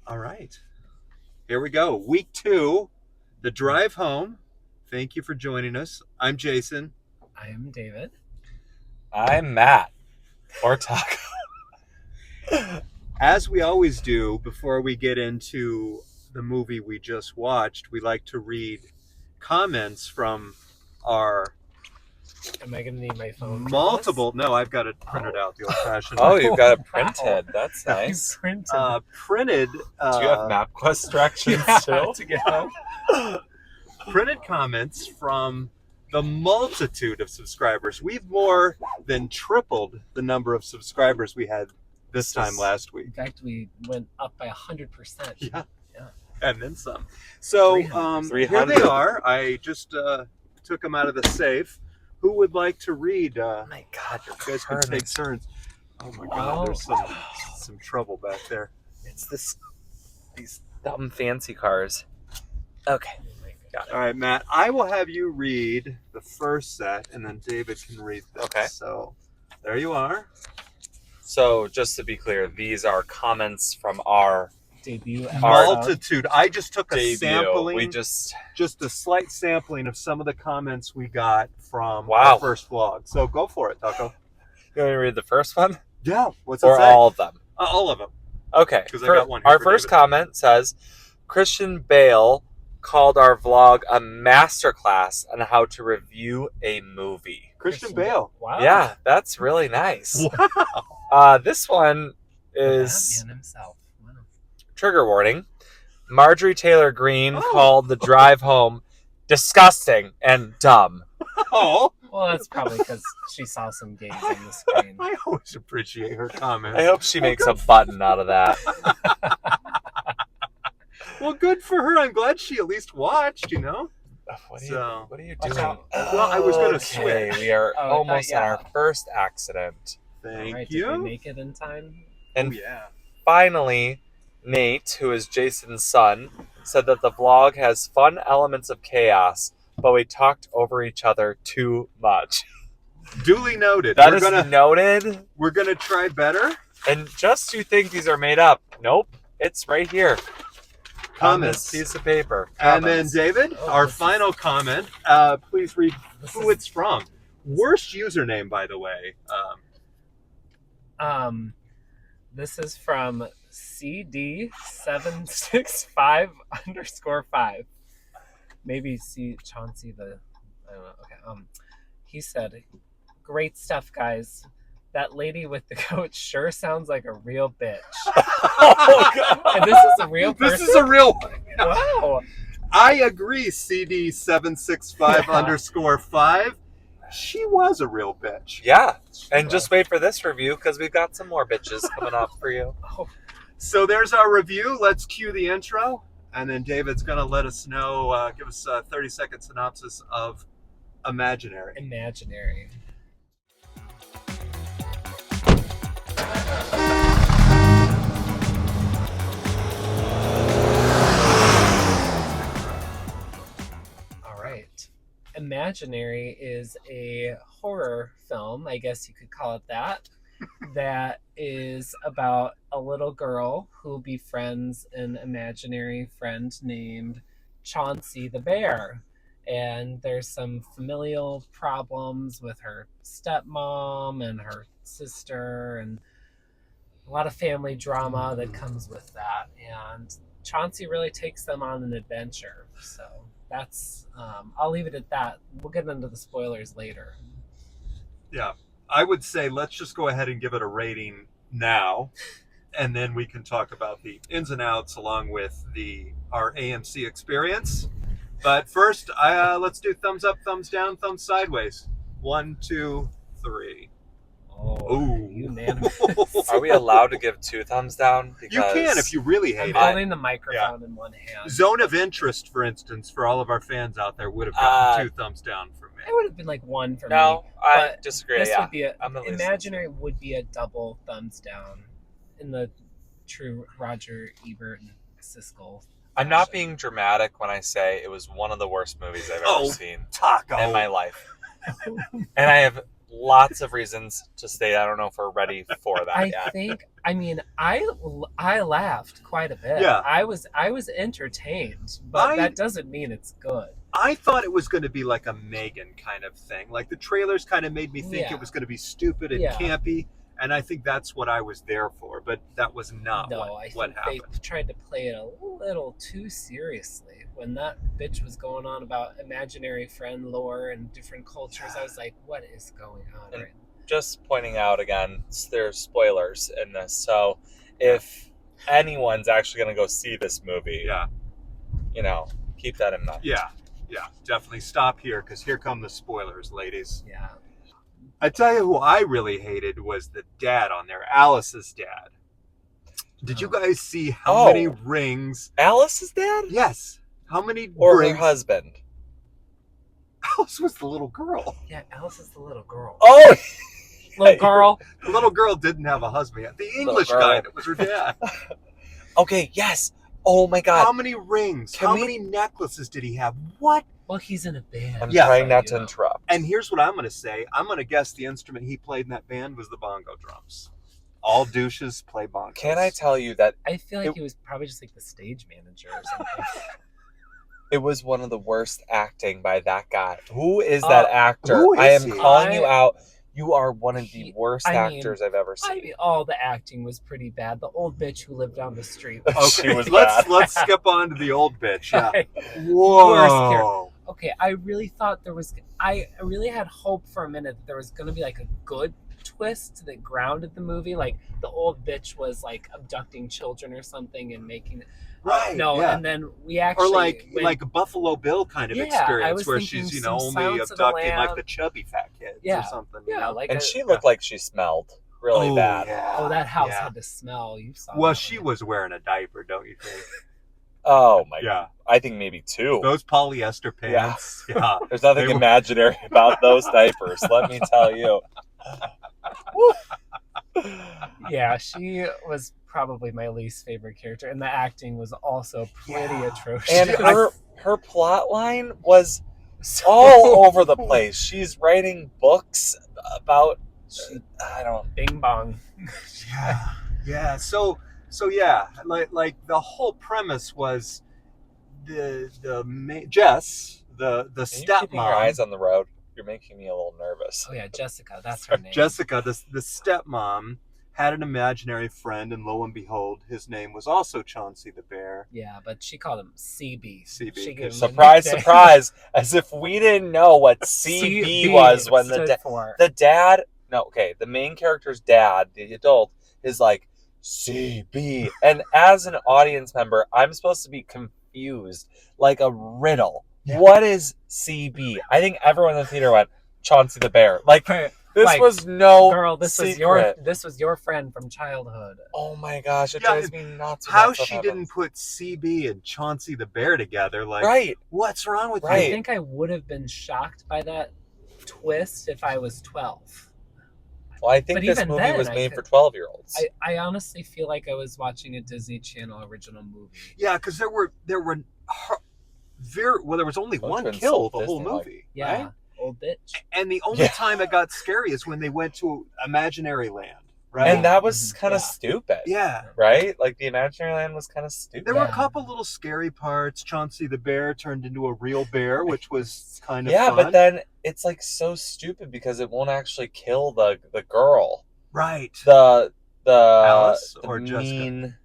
All right. Here we go. Week 2, the drive home. Thank you for joining us. I'm Jason. I am David. I'm Matt. Or Taco. As we always do, before we get into the movie we just watched, we like to read comments from our Am I going to need my phone? multiple. No, I've got it printed out the old-fashioned Oh, way. you've got it Wow. printed. That's nice. Printed. Printed. Do you have MapQuest directions yeah, still? to get home. Printed comments from the multitude of subscribers. We've more than tripled the number of subscribers we had this time last week. In fact, we went up by 100%. Yeah. Yeah. And then some. So 300. here they are. I just took them out of the safe. Who would like to read? Oh my God, You guys can take turns. Oh my God, there's some trouble back there. It's these dumb fancy cars. Okay. Got it. All right, Matt, I will have you read the first set, and then David can read this. Okay. So there you are. So just to be clear, these are comments from our Debut Multitude. I just took a debut. sampling. We just a slight sampling of some of the comments we got from Wow. our first vlog. So go for it, Taco. You want me to read the first one? Yeah. What's it Or say? all of them? All of them. Okay. 'Cause I got one here Our for first David. comment says, Christian Bale called our vlog a masterclass on how to review a movie. Christian Bale. Wow. Yeah, that's really nice. Wow. This one is Batman himself. Wow. trigger warning. Marjorie Taylor Greene Oh. called the drive home disgusting and dumb. Oh, Well, that's probably because she saw some games on the screen. I always appreciate her comments. I hope she makes a button out of that. Well, good for her. I'm glad she at least watched, you know? What So, are you watch doing? out. Well, I was gonna Okay, switch. we are Oh, I thought, almost on yeah. our first accident. Thank All right, you. Did we make it in time? And Oh, yeah. finally, Nate, who is Jason's son, said that the vlog has fun elements of chaos, but we talked over each other too much. Duly noted. That is noted. We're gonna try better. And just you think these are made up. Nope. It's right here. On Comments. this piece of paper. And then Comments. David, Oh, our this is- final comment. Please read This who is- it's from. Worst username, by the way. This is from CD765_5. Maybe see Chauncey the. I don't know. Okay. He said, "Great stuff, guys. That lady with the coat sure sounds like a real bitch." Oh, God. And this is a real person. This is a real one. Wow. I agree, CD765_5. She was a real bitch. Yeah. And just wait for this review because we've got some more bitches coming up for you. Oh, So there's our review. Let's cue the intro. And then David's going to let us know, give us a 30-second synopsis of Imaginary. imaginary. All right. Imaginary is a horror film, I guess you could call it that, that is about a little girl who befriends an imaginary friend named Chauncey the bear. And there's some familial problems with her stepmom and her sister, and a lot of family drama that comes with that. And Chauncey really takes them on an adventure. So that's, I'll leave it at that. We'll get into the spoilers later. Yeah. I would say let's just go ahead and give it a rating now. And then we can talk about the ins and outs along with our AMC experience. But first, let's do thumbs up, thumbs down, thumbs sideways. 1, 2, 3. Oh, Ooh. unanimous. Are we allowed to give 2 thumbs down? You can if you really I'm hate it. holding the microphone in one hand. Zone of Interest, for instance, for all of our fans out there, would have gotten 2 thumbs down from me. It would have been like one for me. No, I but disagree. This Yeah. would be I'm the least. Imaginary would be a double thumbs down in the true Roger Ebert and Siskel. I'm not fashion. being dramatic when I say it was one of the worst movies I've Oh. ever seen Taco. in my life. And I have lots of reasons to state I don't know if we're ready for that I yet. think I mean, I laughed quite a bit. Yeah. I was entertained, but that doesn't mean it's good. I thought it was going to be like a Megan kind of thing. Like the trailers kind of made me think Yeah. it was going to be stupid and Yeah. campy, and I think that's what I was there for. But that was not No, what I think happened. they tried to play it a little too seriously. When that bitch was going on about imaginary friend lore and different cultures, I was like, what is going on And- right now? Just pointing out again, there's spoilers in this. So if anyone's actually going to go see this movie, Yeah, keep that in mind. yeah, definitely stop here because here come the spoilers, ladies. Yeah. I tell you who I really hated was the dad on there, Alice's dad. Did you guys see how Oh. many rings? Alice's dad? Yes, how many Or rings? her husband? Alice was the little girl. Yeah, Alice is the little girl. Oh! Little girl. The little girl didn't have a husband yet. The English girl. guy that was her dad. Okay, yes. Oh my god. How many rings? Can How we- many necklaces did he have? What? Well, he's in a band. I'm Yeah. trying not to You know. interrupt. And here's what I'm going to say. I'm going to guess the instrument he played in that band was the bongo drums. All douches play bongos. Can I tell you that I feel like It- he was probably just like the stage manager or something. it was one of the worst acting by that guy? Who is that actor? who is I am he? calling you out. You are one of the He- worst I mean, actors I've ever I seen. mean, all the acting was pretty bad. The old bitch who lived down the street. She was let's bad. let's skip on to the old bitch. Yeah. Worst Whoa. Okay, I really thought there was. I really had hope for a minute that there was going to be like a good twist that grounded the movie. Like the old bitch was like abducting children or something and making. Right. No, Yeah. and then we actually. Or like when- like a Buffalo Bill kind of Yeah, I experience was where thinking she's some only Silence of the abducting like Lamb. the chubby fat kids Yeah. or something. Yeah, like And a- she looked like she smelled really Oh, bad. Yeah. Oh, that house Yeah. had to smell. You saw. Well, that she one. was wearing a diaper, don't you think? Oh my god. Yeah. I think maybe two. Those polyester pants. Yeah. There's nothing They were- imaginary about those diapers, let me tell you. Yeah, she was probably my least favorite character, and the acting was also pretty Yeah. atrocious. And I- her plot line was So- all over the place. She's writing books about I don't Bing bong. Yeah. Yeah. So yeah, like the whole premise was Jess, the Are you keeping your eyes stepmom, on the road? You're making me a little nervous. Oh yeah, Jessica. That's her name. Jessica, the stepmom had an imaginary friend, and lo and behold, his name was also Chauncey the bear. Yeah, but she called him CB. CB, She gave him a Surprise, nickname. surprise! As if we didn't know what CB was when stood for. the dad. No, okay, the main character's dad, the adult, is like CB, and as an audience member, I'm supposed to be confused, like a riddle. Yeah. What is CB? I think everyone in the theater went Chauncey the bear. Like this Like, was no Girl, this secret. was your friend from childhood. Oh my gosh, it Yeah, drives me nuts. when How that stuff she happens. didn't put CB and Chauncey the bear together? Like, Right. what's wrong with Right. I think I would have been shocked by that twist if I was 12. Well, I think But this even movie then, was I made could- for 12-year-olds. I honestly feel like I was watching a Disney Channel original movie. Yeah, because there were there was only Bunch one of kill the insult whole Disney-like. movie. Yeah, Right? old bitch. And the only Yeah. time it got scary is when they went to Imaginary Land, right? And that was kind of Yeah. stupid. yeah. Right? Like the Imaginary Land was kind of stupid. There were a Yeah. couple little scary parts. Chauncey the bear turned into a real bear, which was kind of Yeah, fun. but then it's like so stupid because it won't actually kill the girl. right. The Alice the or Jessica? mean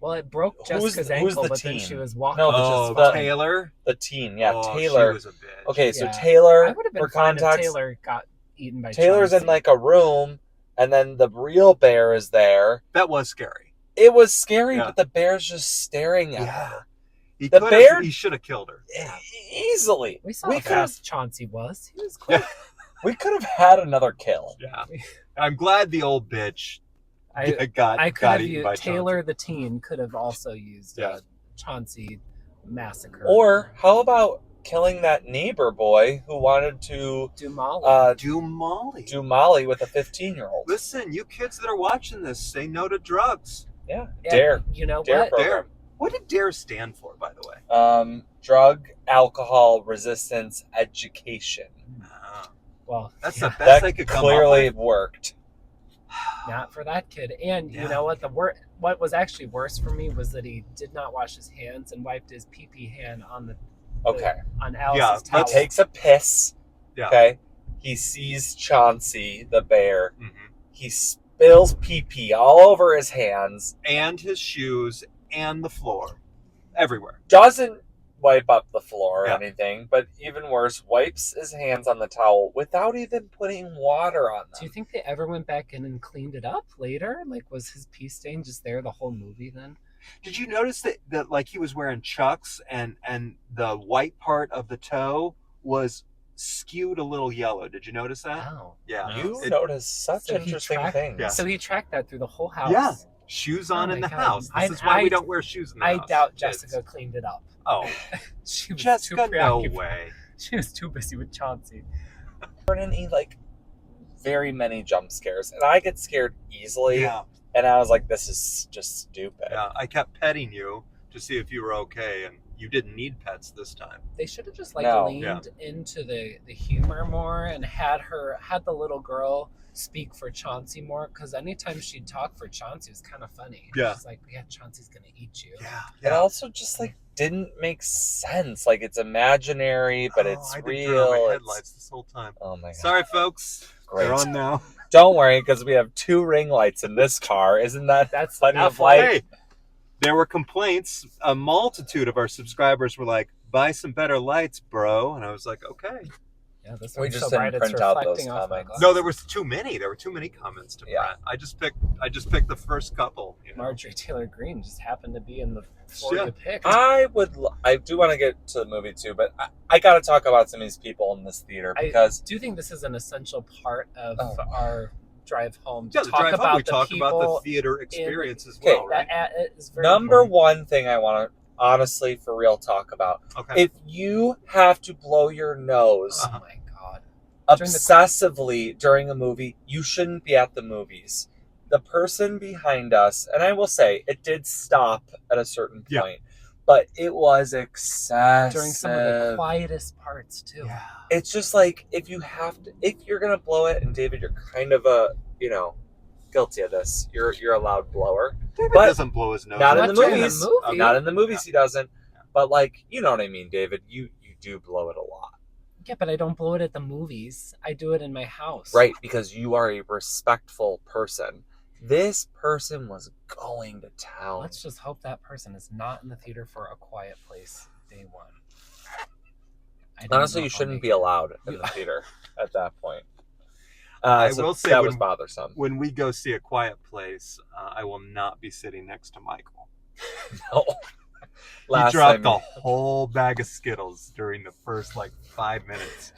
Well, it broke Who's Jessica's the ankle, but teen? then she was walking. No, but Oh, just the- Taylor. the teen, yeah, Oh, Taylor. She was a bitch. Okay, so Yeah. Taylor I would have been for fine if context, Taylor got eaten by Taylor's in Chauncey. like a room and then the real bear is there. That was scary. It was scary, Yeah. but the bear's just staring at Yeah. her. He The could bear- have, he should have killed her. Easily. We saw We how could have fast Chauncey was. He was quick. we could have had another kill. Yeah. I'm glad the old bitch I got could got have eaten used by Taylor the teen could have also used Yeah. Chauncey massacre. Or how about killing that neighbor boy who wanted to do Molly. Do Molly. do Molly with a 15-year-old? Listen, you kids that are watching this, say no to drugs. Yeah, Yeah, dare. You know Dare what? program. Dare. What did DARE stand for, by the way? Drug alcohol resistance education. Ah, Well, that's yeah. the best That I could come clearly up worked. Not for that kid. And Yeah. you know what? What was actually worse for me was that he did not wash his hands and wiped his pee hand on Okay. on Alice's He towel. He takes a piss. Yeah. Okay. He sees Chauncey, the bear. Mhm. He spills pee all over his hands. And his shoes and the floor. Everywhere. Doesn't wipe up the floor or Yeah. anything, but even worse, wipes his hands on the towel without even putting water on Do you them. think they ever went back in and cleaned it up later? Like, was his pee stain just there the whole movie then? Did you notice that like he was wearing Chucks and the white part of the toe was skewed a little yellow? Did you notice that? Wow. Yeah. You It- notice such So he interesting tracked- things. Yeah. So he tracked that through the whole house. Yeah. Shoes on Oh in my the God. house. This is why I we don't wear shoes in the I house. doubt kids. Jessica cleaned it up. Oh, She was Jessica, too no preoccupied. way. She was too busy with Chauncey. And he like very many jump scares, and I get scared easily. Yeah. And I was like, "This is just stupid." Yeah. I kept petting you to see if you were okay, and you didn't need pets this time. They should have just like No. leaned into the humor more and had the little girl speak for Chauncey more, because anytime she'd talk for Chauncey it was kind of funny. Yeah. She's like, yeah, Chauncey's gonna eat you. Yeah. It also just like didn't make sense. Like it's imaginary, but it's I did real. turn on my It's- headlights this whole time. Oh my god! Sorry, folks. Great. They're on now. Don't worry, because we have 2 ring lights in this car. Isn't that That's plenty enough of light? Hey, there were complaints. A multitude of our subscribers were like, "Buy some better lights, bro." And I was like, "Okay." Yeah, this We one's just so didn't bright it's print out those reflecting off my comments. glasses. No, there was too many. There were too many comments to Yeah. print. I just picked the first couple. You know? Marjorie Taylor Greene just happened to be in the 4 Yeah. you picked. I do want to get to the movie too, but I got to talk about some of these people in this theater because do think this is an essential part of Oh. our drive home to Yeah, the talk drive about home, we the talk people about the theater experience as Okay, well, right? that is very number important. one thing I want to honestly for real talk about, Okay. if you have to blow your nose Oh my god. obsessively during a movie, you shouldn't be at the movies. The person behind us, and I will say, it did stop at a certain Yeah. point, but it was excessive. During some of the quietest parts too. Yeah. It's just like if you're gonna blow it, and David, you're kind of a guilty of this. You're a loud blower. David But- doesn't blow his nose. Not in Not the during the movies. movie. Not in the movies. Yeah. He doesn't. But like, you know what I mean, David. You do blow it a lot, Yeah, but I don't blow it at the movies. I do it in my house. right? Because you are a respectful person. This person was going to town. Let's just hope that person is not in the theater for A Quiet Place day one. I don't Honestly, know you if I'll shouldn't make be it. allowed in the theater at that point. I So will say that when- was bothersome. When we go see A Quiet Place, I will not be sitting next to Michael. No. He Last dropped time- a whole bag of Skittles during the first 5 minutes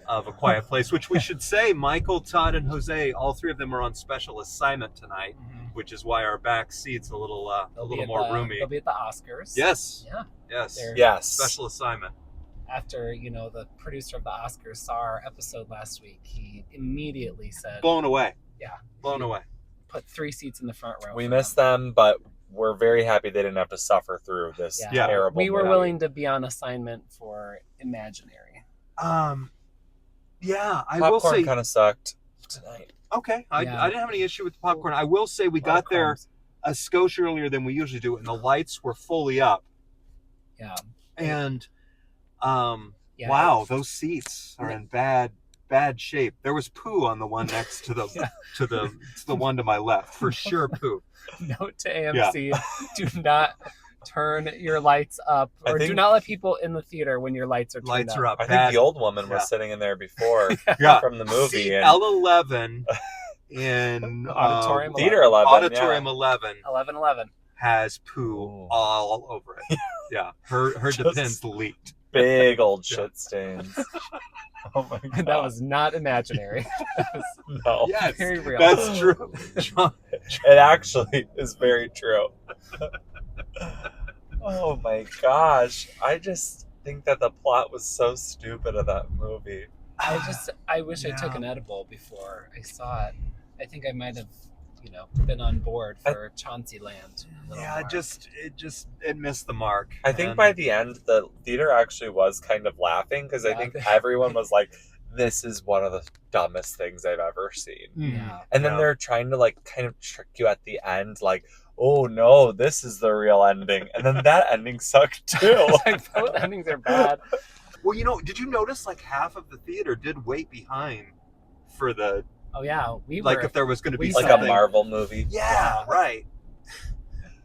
of A Quiet Place, which we should say Michael, Todd, and Jose, all 3 of them are on special assignment tonight, Mhm. which is why our back seat's a little They'll be at more the- roomy. They'll be at the Oscars. Yes, Yeah. yes, They're- Yes. special assignment. After, the producer of the Oscars saw our episode last week, he immediately said, Blown away. Yeah. Blown away. put 3 seats in the front row. We for missed them. them, but we're very happy they didn't have to suffer through this Yeah. terrible We were movie. willing to be on assignment for Imaginary. Yeah, I will Popcorn say. kind of sucked tonight. Okay, I Yeah. didn't have any issue with the popcorn. I will say we A lot got of there crumbs. a skosh earlier than we usually do, and the lights were fully up. Yeah. And Yeah. wow, those seats are in bad shape. There was poo on the one next to the Yeah. to the one to my left, for sure. Poo. Note to AMC: do not turn your lights up, I or do think- not let people in the theater when your lights are turned Lights are up. I think Bad. the old woman was Yeah. sitting in there before Yeah. from the movie. Seat And L11 in Auditorium Theater 11. Auditorium yeah. 11 11:11. has poo Ooh. all over it. Yeah, her Just- depends leaked. Big old Yeah. shit stains. Oh my god. That was not imaginary. That was no. Yes, very real. that's true. John, It actually is very true. Oh my gosh. I just think that the plot was so stupid of that movie. I wish I took Yeah. an edible before I saw it. I think I might have, been on board for Chauncey Land. a little yeah, more. it missed the mark. I think And by the end, the theater actually was kind of laughing because I Yeah. think everyone was like, this is one of the dumbest things I've ever seen. Yeah. And then Yeah. they're trying to like kind of trick you at the end, like, oh no, this is the real ending. And then that ending sucked too. It's like both endings are bad. Well, did you notice like half of the theater did wait behind for the Oh yeah, we like were. if there was going to be we Like saw a something. Marvel movie. Yeah, right.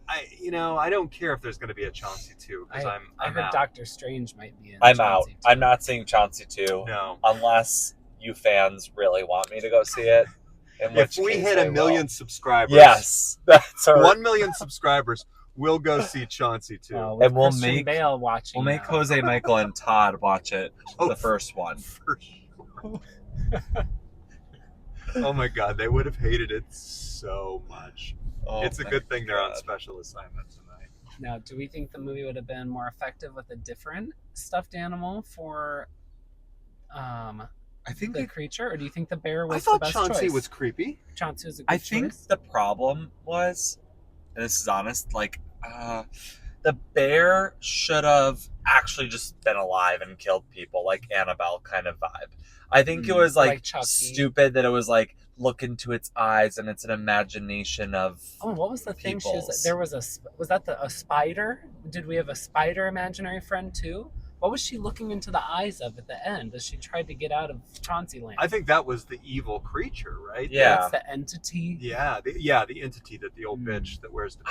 I don't care if there's going to be a Chauncey 2 because I I'm heard out. Doctor Strange might be in. I'm out. Chauncey, too. I'm not seeing Chauncey 2 No. unless you fans really want me to go see it. In If which we case hit I a will. million subscribers, Yes, that's our 1 million subscribers, we'll go see Chauncey 2. With And we'll Christian make- Bale watching. We'll make now. Jose, Michael, and Todd watch it. Oh, The first one. For sure. Oh my god, they would have hated it so much. Oh It's a my good thing they're on God. special assignment tonight. Now, do we think the movie would have been more effective with a different stuffed animal for I think the creature, or do you think the bear was I thought the best Chauncey choice? was creepy. Chauncey was a good I think choice. the problem was, and this is honest, like the bear should have actually just been alive and killed people, like Annabelle kind of vibe. I think it was Like like Chucky. stupid that it was like look into its eyes and it's an imagination of. Oh, what was the thing? She was. peoples. There was Was that a spider? Did we have a spider imaginary friend too? What was she looking into the eyes of at the end as she tried to get out of Chauncey Land? I think that was the evil creature, right? Yeah. That's the entity. The entity that the old Hmm. bitch that wears the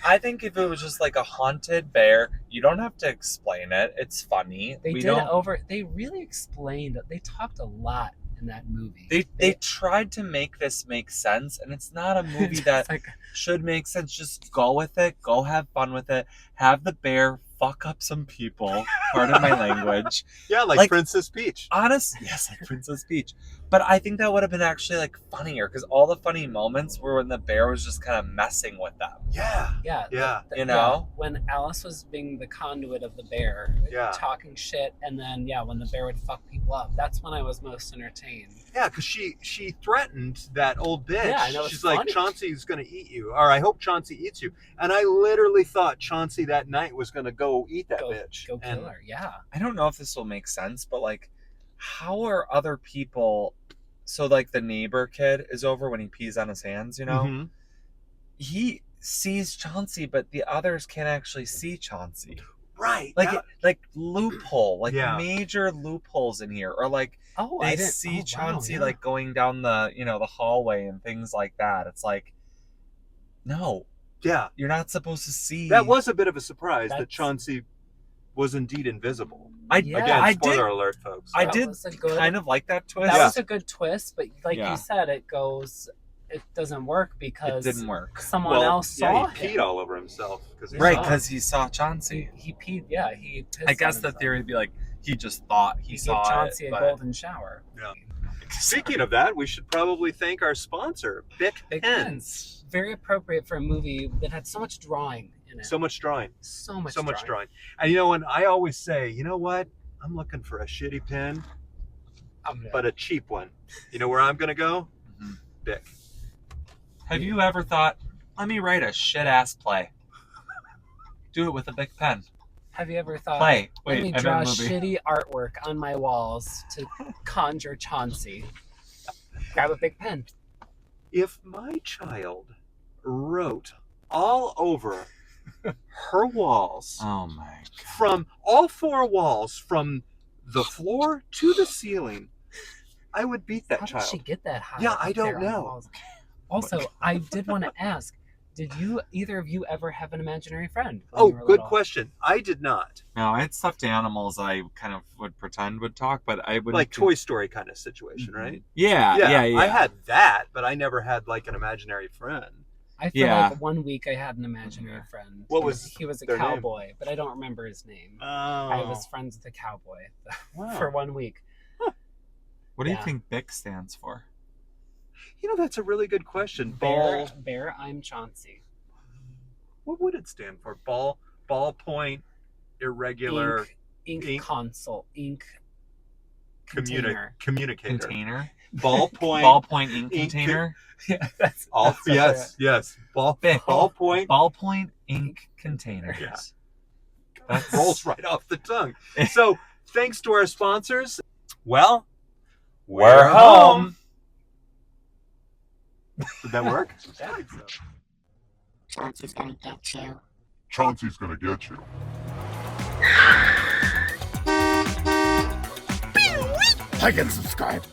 I think if it was just like a haunted bear, you don't have to explain it. It's funny. They We did don't- They really explained. They talked a lot in that movie. They tried to make this make sense, and it's not a movie It's that like, should make sense. Just go with it. Go have fun with it. Have the bear fuck up some people. Pardon my language. Yeah, like Like- Princess Peach. Yes, like Princess Peach. But I think that would have been actually like funnier because all the funny moments were when the bear was just kind of messing with them. Yeah. yeah, Yeah. You know? when Alice was being the conduit of the bear, Yeah. talking shit, and then when the bear would fuck people up, that's when I was most entertained. Yeah, because she threatened that old bitch. Yeah, I know, it's She's like, funny. Chauncey's going to eat you. Or I hope Chauncey eats you. And I literally thought Chauncey that night was going to go eat that bitch. Go And kill her. Yeah. I don't know if this will make sense, but like, how are other people? So like the neighbor kid is over when he pees on his hands. You know, Mhm. he sees Chauncey, but the others can't actually see Chauncey. Right. Like that- like loophole, like Yeah. major loopholes in here, or like Oh, I they didn't see wow, Chauncey yeah. like going down the the hallway and things like that. It's like, no, yeah. you're not supposed to see. That was a bit of a surprise that That's- Chauncey was indeed invisible. Yeah. Again, I spoiler did. alert, folks. I That did was a good- kind of like that twist. That Yeah. was a good twist, but like Yeah. you said, it doesn't work It because didn't work. someone else saw he peed him. all over himself because he Right, saw him. because he saw Chauncey. He peed. Yeah, he. Pissed I guess on the himself. theory would be like he just thought he He saw gave Chauncey it. a but- golden shower. Speaking of that, we should probably thank our sponsor, Bic Big Pens. Pens. Very appropriate for a movie that had so much drawing in it. So much drawing. So much drawing. And when I always say, you know what? I'm looking for a shitty pen, but a cheap one. You know where I'm going to go? Mhm. Bic. Have you ever thought, let me write a shit ass play? Do it with a big pen. Have you ever thought? Play. Let Wait, me I meant draw movie. shitty artwork on my walls to conjure Chauncey. Grab a big pen. If my child wrote all over her walls, Oh my god. from all four walls, from the floor to the ceiling, I would beat that How did child. she get that high? Yeah, up I don't there on the know. walls? Also, I did want to ask: did either of you ever have an imaginary friend? when Oh, you were good little? question. I did not. No, I had stuffed animals I kind of would pretend would talk, but I would Like Toy Story kind of situation, Mm-hmm. right? Yeah. I had that, but I never had like an imaginary friend. I feel Yeah. like 1 week I had an imaginary friend. What He was he was a their name? cowboy, but I don't remember his name. Oh, I was friends with a cowboy wow. for 1 week. What do you Yeah. think BIC stands for? That's a really good question. Ball. Bear, I'm Chauncey. What would it stand for? Ballpoint, irregular, Ink ink- console, ink container. communicator. Container? Ballpoint. Ballpoint ink ink- container? Yeah, that's All, yes. BIC. Ballpoint Ballpoint ink containers. Yeah. That's rolls right off the tongue. So, thanks to our sponsors. Well, We're home. Did that work? Yeah. Chauncey's gonna get you. Chauncey's gonna get you. Like and subscribe.